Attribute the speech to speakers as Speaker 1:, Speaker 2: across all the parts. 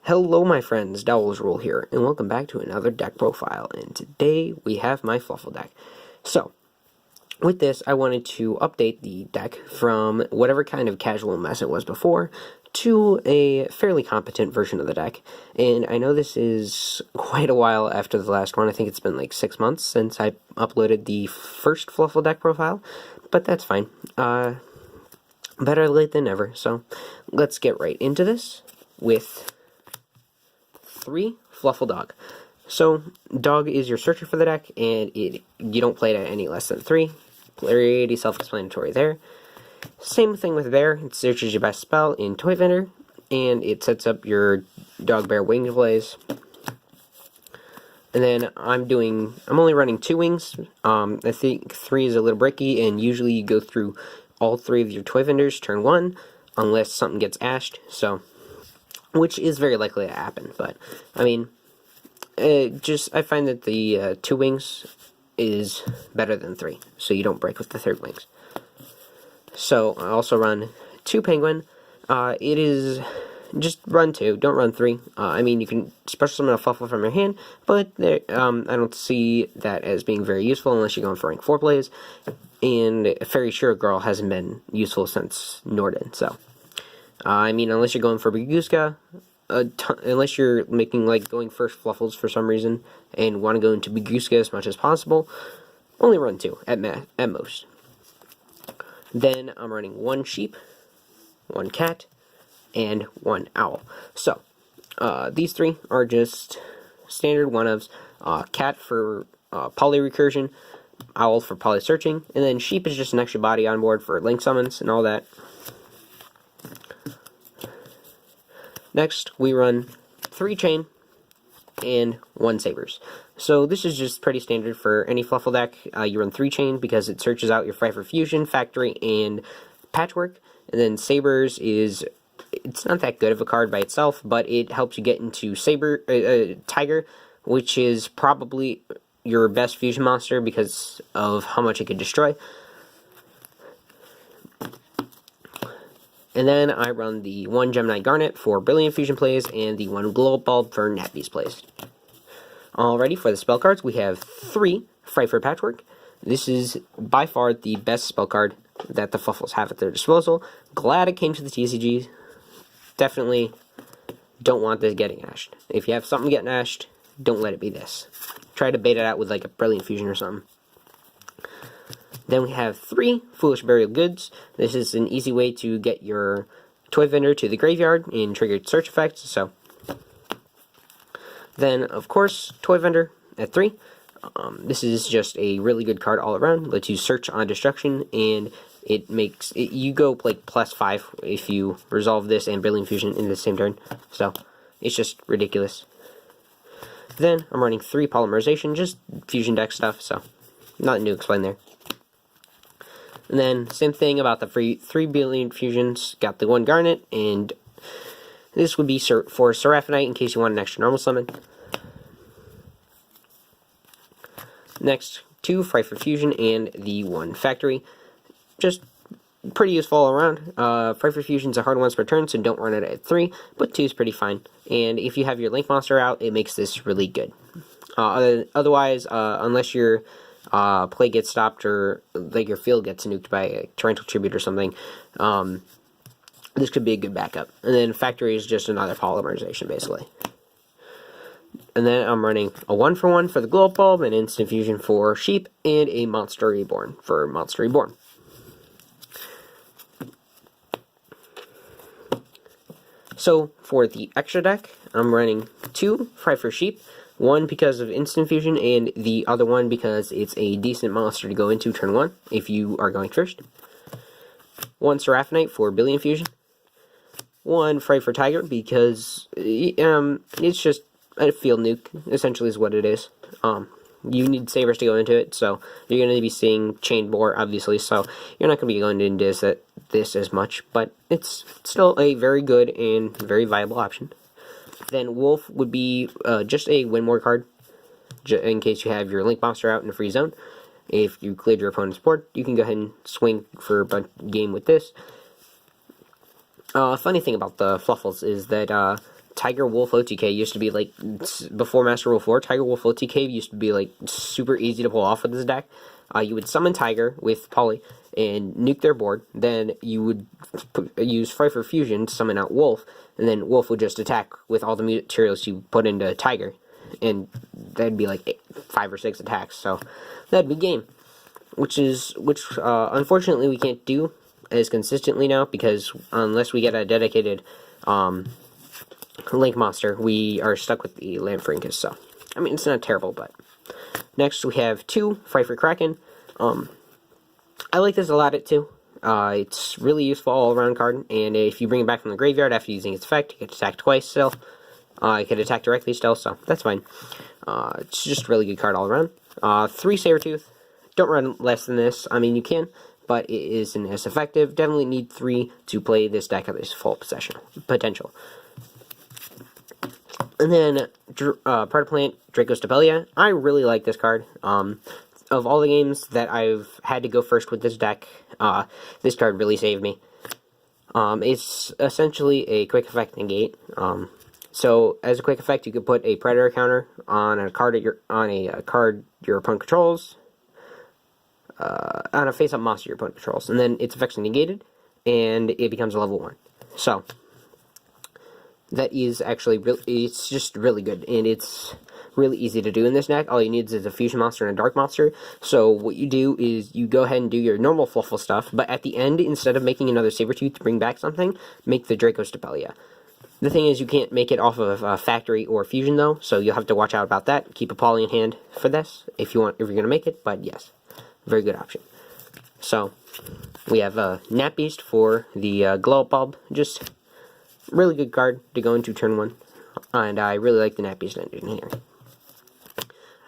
Speaker 1: Hello my friends, Dowellzrul here, and welcome back to another deck profile, and today we have my Fluffal deck. So, with this, I wanted to update the deck from whatever kind of casual mess it was before to a fairly competent version of the deck, and I know this is quite a while after the last one. I think it's been like 6 months since I uploaded the first Fluffal deck profile, but that's fine. Better late than never, so let's get right into this with 3 Fluffal Dog. So, Dog is your searcher for the deck, and you don't play it at any less than 3. Pretty self-explanatory there. Same thing with Bear. It searches your best spell in Toy Vendor, and it sets up your Dog Bear Winged Blaze. And then I'm only running 2 wings. I think 3 is a little bricky, and usually you go through all 3 of your Toy Vendors turn 1, unless something gets ashed, so which is very likely to happen, but, I mean, I find that the 2 wings is better than 3, so you don't break with the 3rd wings. So, I also run 2 Penguin. It is, just run 2, don't run 3. I mean, you can special summon a Fluffal from your hand, but I don't see that as being very useful unless you're going for rank 4 plays, and Fairy Shiro Girl hasn't been useful since Norden, so. I mean, unless you're going for Biguska, unless you're making, going first Fluffals for some reason, and want to go into Biguska as much as possible, only run 2, at most. Then, I'm running 1 sheep, 1 cat, and 1 owl. So, these 3 are just standard one-ofs. Cat for poly recursion, owl for poly searching, and then sheep is just an extra body on board for link summons and all that. Next, we run 3 chain and 1 sabers. So this is just pretty standard for any Fluffal deck. You run 3 chain because it searches out your Fry for Fusion, Factory, and Patchwork. And then sabers it's not that good of a card by itself, but it helps you get into Tiger, which is probably your best fusion monster because of how much it can destroy. And then I run the 1 Gemini Garnet for Brilliant Fusion plays, and the 1 Glow Bulb for Nat Beast plays. Alrighty, for the spell cards, we have 3 Fry for Patchwork. This is by far the best spell card that the Fluffals have at their disposal. Glad it came to the TCG. Definitely don't want this getting ashed. If you have something getting ashed, don't let it be this. Try to bait it out with a Brilliant Fusion or something. Then we have 3 Foolish Burial Goods. This is an easy way to get your Toy Vendor to the graveyard in triggered search effects. So, then of course Toy Vendor at 3. This is just a really good card all around. Lets you search on destruction, and you go +5 if you resolve this and Brilliant Fusion in the same turn. So it's just ridiculous. Then I'm running 3 Polymerization, just fusion deck stuff. So nothing to explain there. And then, same thing about the 3 billion fusions. Got the 1 Garnet, and this would be for Seraphinite in case you want an extra normal summon. Next, 2 Fry for Fusion and the 1 Factory. Just pretty useful all around. Fry for Fusion's a hard once per turn, so don't run it at 3, but 2 is pretty fine. And if you have your Link Monster out, it makes this really good. Otherwise, unless your play gets stopped or your field gets nuked by a Torrential Tribute or something, this could be a good backup. And then Factory is just another Polymerization, basically. And then I'm running a 1-for-1 for the Glow Bulb, an Instant Fusion for Sheep, and a Monster Reborn for Monster Reborn. So, for the extra deck, I'm running 2 Fry for Sheep. 1 because of Instant Fusion, and the other one because it's a decent monster to go into turn 1 if you are going first. 1 Seraphinite for Billion Fusion. 1 Fry for Tiger because it's just a field nuke, essentially is what it is. You need sabers to go into it, so you're going to be seeing chain more, obviously, so you're not going to be going into this as much, but it's still a very good and very viable option. Then Wolf would be just a win more card, in case you have your Link Monster out in a free zone. If you cleared your opponent's board, you can go ahead and swing for a game with this. Funny thing about the Fluffals is that Tiger Wolf OTK used to be like, before Master Rule 4, Tiger Wolf OTK used to be like super easy to pull off with this deck. You would summon Tiger with Poly and nuke their board, then you would use Fluffal Fusion to summon out Wolf, and then Wolf would just attack with all the materials you put into Tiger, and that'd be like 5 or 6 attacks, so that'd be game. Which unfortunately we can't do as consistently now, because unless we get a dedicated Link monster, we are stuck with the Lamfrinkus, so I mean, it's not terrible, but next we have 2 Fluffal Kraken. I like this a lot at 2. It's really useful all-around card, and if you bring it back from the graveyard after using its effect, you can attack twice still. You can attack directly still, so that's fine. It's just a really good card all around. 3 Sabertooth. Don't run less than this. I mean, you can, but it isn't as effective. Definitely need 3 to play this deck at its full potential. And then, Predaplant, Draco Stapelia. I really like this card. Of all the games that I've had to go first with this deck, this card really saved me. It's essentially a quick effect negate. So as a quick effect, you could put a Predator counter on a card your opponent controls, on a face-up monster your opponent controls, and then its effects are negated, and it becomes a level 1. So that is actually it's just really good, and it's really easy to do in this deck. All you need is a fusion monster and a dark monster. So what you do is you go ahead and do your normal Fluffal stuff, but at the end, instead of making another Sabertooth to bring back something, make the Draco Stapelia. The thing is, you can't make it off of Factory or Fusion, though, so you'll have to watch out about that. Keep a Poly in hand for this, if you're going to make it, but yes, very good option. So, we have Nap Beast for the Glow Up Bulb, just really good card to go into turn 1, and I really like the Nap Beast engine here.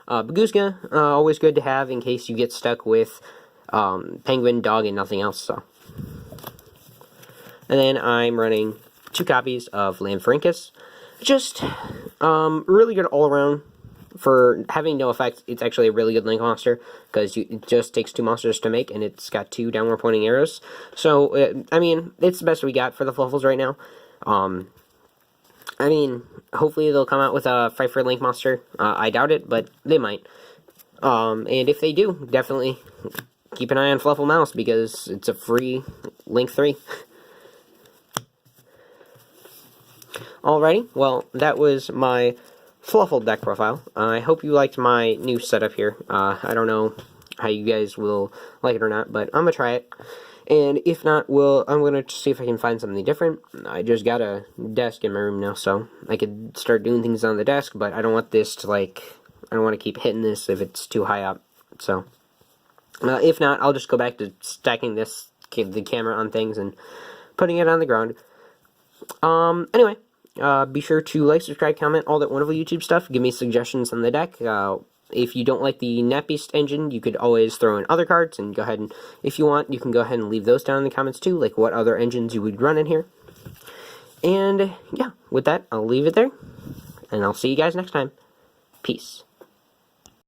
Speaker 1: Bagooska, always good to have in case you get stuck with Penguin, Dog, and nothing else, so. And then I'm running 2 copies of Lamfrinkus. Just really good all around. For having no effect, it's actually a really good Link monster, because it just takes 2 monsters to make, and it's got 2 downward pointing arrows. So, I mean, it's the best we got for the Fluffals right now. I mean, hopefully they'll come out with a fight for Link monster. I doubt it, but they might. And if they do, definitely keep an eye on Fluffal Mouse, because it's a free Link 3. Alrighty, well, that was my Fluffal deck profile. I hope you liked my new setup here. I don't know how you guys will like it or not, but I'm gonna try it. And if not, I'm gonna see if I can find something different. I just got a desk in my room now, so I could start doing things on the desk, but I don't want this to, I don't want to keep hitting this if it's too high up. So, if not, I'll just go back to stacking the camera on things and putting it on the ground. Anyway, be sure to like, subscribe, comment, all that wonderful YouTube stuff. Give me suggestions on the deck. If you don't like the Nap Beast engine, you could always throw in other cards, and go ahead and, if you want, you can go ahead and leave those down in the comments too, like what other engines you would run in here. And, yeah, with that, I'll leave it there, and I'll see you guys next time. Peace.